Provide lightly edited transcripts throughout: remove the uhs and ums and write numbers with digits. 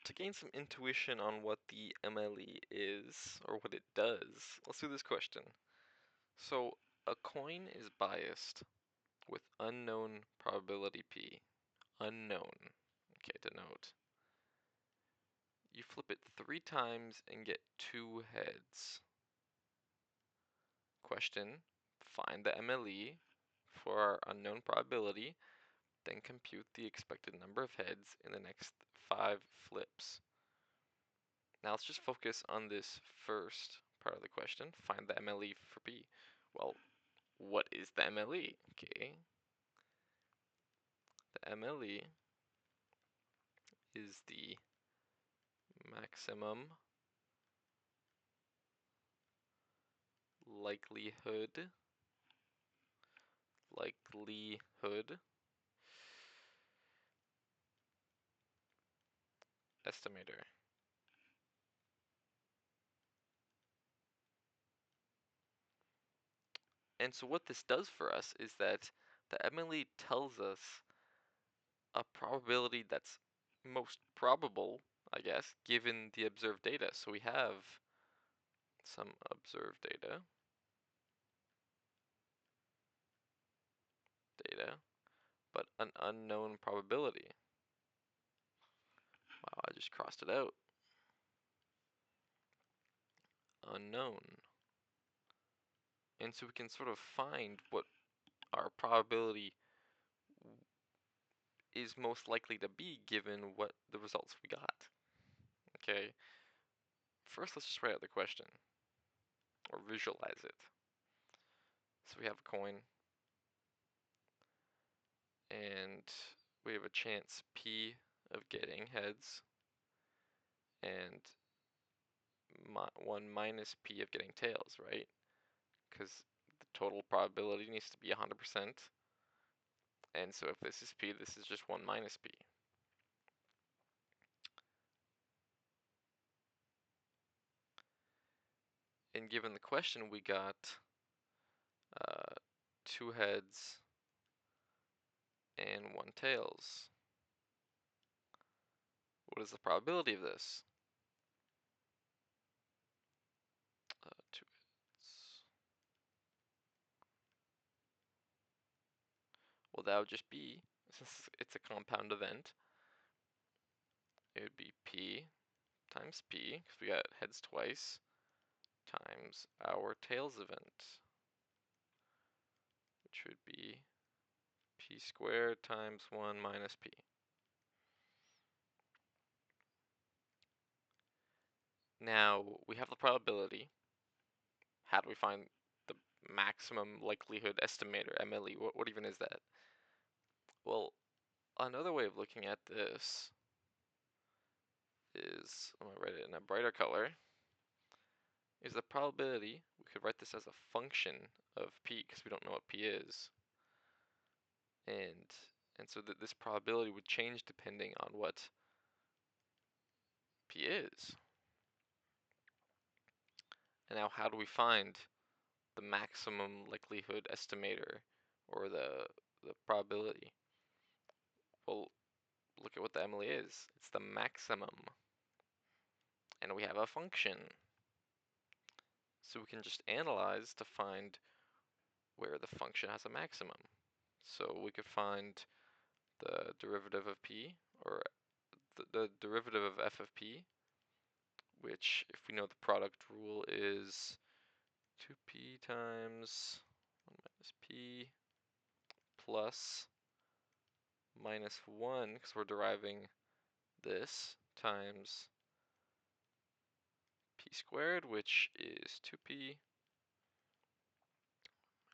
To gain some intuition on what the MLE is, or what it does, let's do this question. So, a coin is biased with unknown probability P. Unknown. Okay, to note. You flip it 3 times and get 2 heads. Question, find the MLE for our unknown probability, then compute the expected number of heads in the next 5 flips. Now let's just focus on this first part of the question, find the MLE for P. Well, what is the MLE? Okay, the MLE is the maximum likelihood estimator. And so what this does for us is that the MLE tells us a probability that's most probable, I guess, given the observed data. So we have some observed data, but an unknown probability. Wow, I just crossed it out. Unknown. And so we can sort of find what our probability is most likely to be given what the results we got. Okay, first let's just write out the question, or visualize it. So we have a coin, and we have a chance P of getting heads, and 1 minus P of getting tails, right? Because the total probability needs to be 100%. And so if this is P, this is just 1 minus P. And given the question, we got 2 heads and 1 tails. What is the probability of this? 2 heads. Well, that would just be, since it's a compound event, it would be P times P, because we got heads twice, times our tails event, which would be P squared times 1 minus P. Now, we have the probability. How do we find the maximum likelihood estimator, MLE? What even is that? Well, another way of looking at this is, I'm going to write it in a brighter color, is the probability. We could write this as a function of P because we don't know what P is. And so this probability would change depending on what P is. And now how do we find the maximum likelihood estimator, or the probability? Well, look at what the MLE is. It's the maximum. And we have a function. So we can just analyze to find where the function has a maximum. So we could find the derivative of P, or the derivative of f of P, which, if we know the product rule, is 2P times 1 minus P plus minus 1, because we're deriving this, times P squared, which is 2P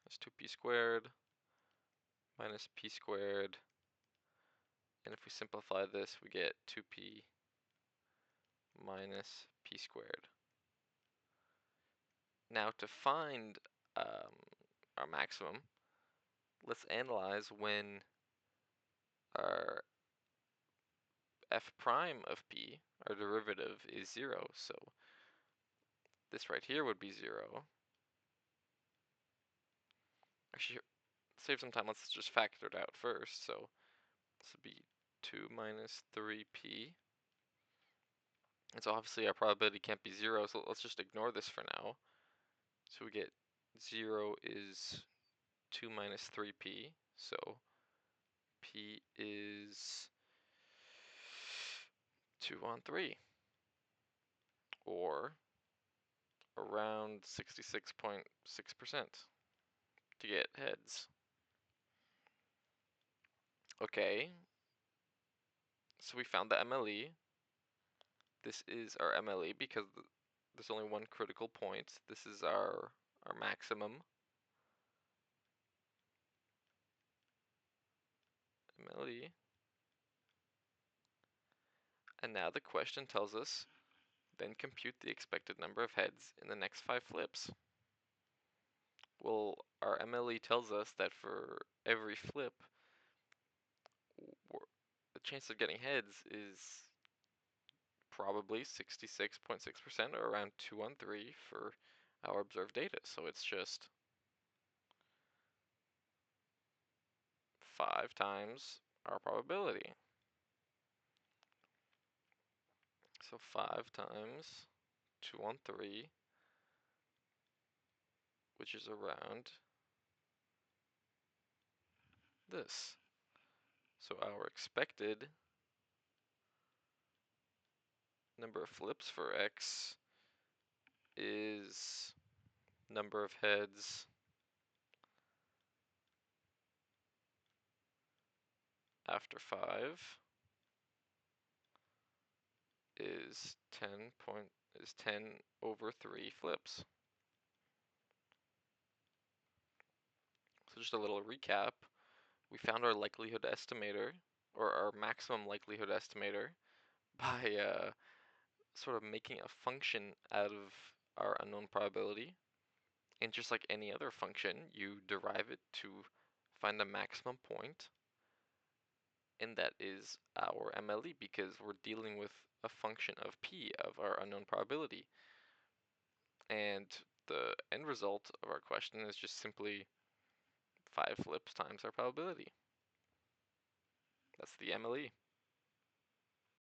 minus 2P squared minus P squared. And if we simplify this, we get 2P minus P squared. Now to find our maximum, let's analyze when our f prime of P, our derivative, is 0. So this right here would be 0. Actually, save some time, let's just factor it out first. So this would be 2 minus 3P And so obviously our probability can't be 0, so let's just ignore this for now. So we get 0 is 2 minus 3p, so p is 2 on 3, or around 66.6% to get heads. Okay, so we found the MLE. This is our MLE because there's only one critical point. This is our maximum MLE. And now the question tells us, then compute the expected number of heads in the next 5 flips. Well, our MLE tells us that for every flip, the chance of getting heads is probably 66.6%, or around 2 on 3 for our observed data. So it's just 5 times our probability. So 5 times 2 on 3, which is around this. So our expected number of flips for x is number of heads after 5 is 10 over 3 flips. So just a little recap. We found our likelihood estimator, or our maximum likelihood estimator, by sort of making a function out of our unknown probability. And just like any other function, you derive it to find the maximum point, and that is our MLE because we're dealing with a function of p, of our unknown probability. And the end result of our question is just simply 5 flips times our probability. That's the MLE.